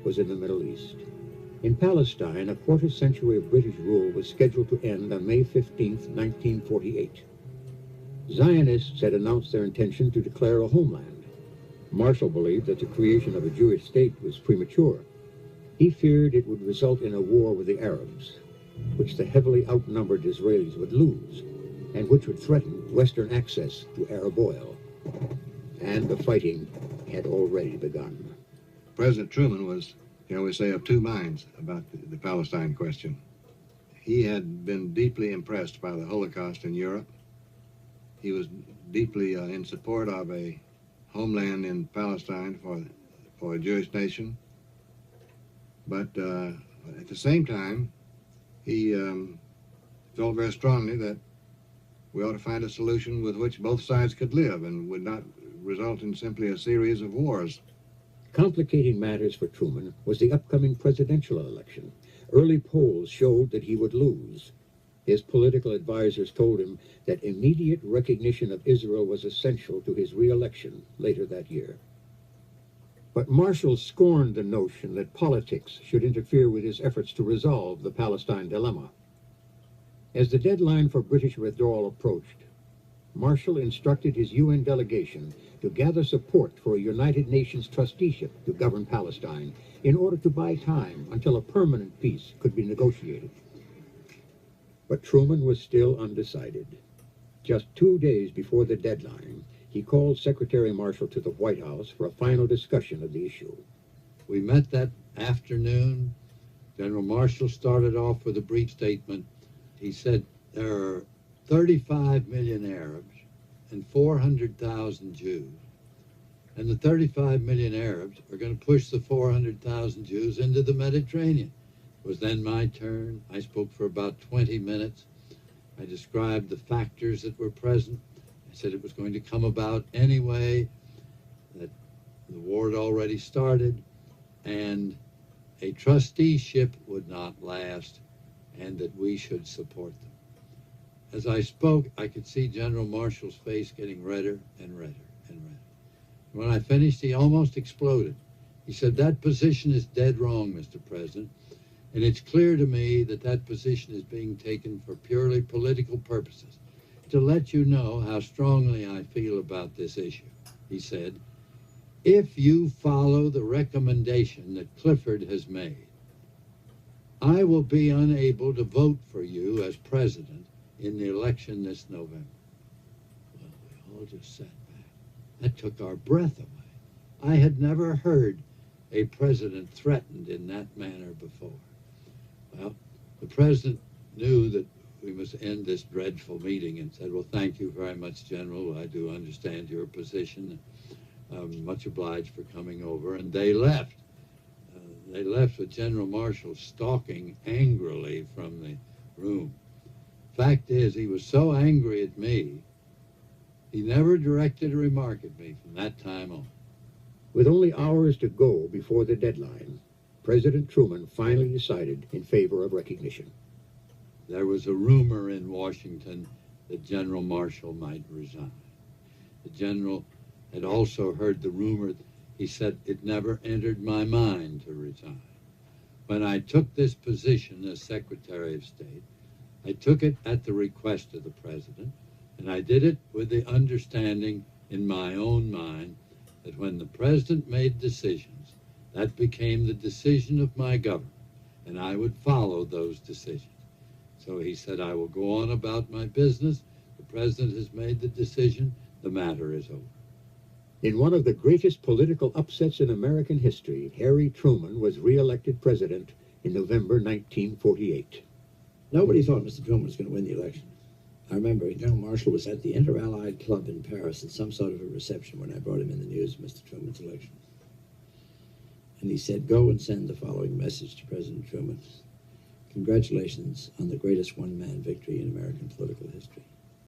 was in the Middle East. In Palestine, a quarter-century of British rule was scheduled to end on May 15, 1948. Zionists had announced their intention to declare a homeland. Marshall believed that the creation of a Jewish state was premature. He feared it would result in a war with the Arabs, which the heavily outnumbered Israelis would lose, and which would threaten Western access to Arab oil. And the fighting had already begun. President Truman was, shall we say, of two minds about the Palestine question. He had been deeply impressed by the Holocaust in Europe. He was deeply in support of a homeland in Palestine for a Jewish nation. But at the same time, he felt very strongly that we ought to find a solution with which both sides could live and would not result in simply a series of wars. Complicating matters for Truman was the upcoming presidential election. Early polls showed that he would lose. His political advisors told him that immediate recognition of Israel was essential to his re-election later that year. But Marshall scorned the notion that politics should interfere with his efforts to resolve the Palestine dilemma. As the deadline for British withdrawal approached, Marshall instructed his UN delegation to gather support for a United Nations trusteeship to govern Palestine in order to buy time until a permanent peace could be negotiated. But Truman was still undecided. Just 2 days before the deadline, he called Secretary Marshall to the White House for a final discussion of the issue. We met that afternoon. General Marshall started off with a brief statement. He said there are 35 million Arabs and 400,000 Jews. And the 35 million Arabs are going to push the 400,000 Jews into the Mediterranean. It was then my turn. I spoke for about 20 minutes. I described the factors that were present. I said it was going to come about anyway, that the war had already started, and a trusteeship would not last, and that we should support them. As I spoke, I could see General Marshall's face getting redder and redder and redder. When I finished, he almost exploded. He said, "That position is dead wrong, Mr. President, and it's clear to me that that position is being taken for purely political purposes. To let you know how strongly I feel about this issue," he said, "if you follow the recommendation that Clifford has made, I will be unable to vote for you as president in the election this November." Well, we all just sat back. That took our breath away. I had never heard a president threatened in that manner before. Well, the president knew that we must end this dreadful meeting and said, "Well, thank you very much, General. I do understand your position. I'm much obliged for coming over." And they left. They left with General Marshall stalking angrily from the room. Fact is, he was so angry at me, he never directed a remark at me from that time on. With only hours to go before the deadline, President Truman finally decided in favor of recognition. There was a rumor in Washington that General Marshall might resign. The general had also heard the rumor. He said, "It never entered my mind to resign." When I took this position as Secretary of State, I took it at the request of the President, and I did it with the understanding in my own mind that when the President made decisions, that became the decision of my government, and I would follow those decisions. So he said, "I will go on about my business. The President has made the decision. The matter is over." In one of the greatest political upsets in American history, Harry Truman was re-elected president in November 1948. Nobody thought Mr. Truman was going to win the election. I remember General Marshall was at the Inter-Allied Club in Paris at some sort of a reception when I brought him in the news of Mr. Truman's election. And he said, "Go and send the following message to President Truman. Congratulations on the greatest one-man victory in American political history."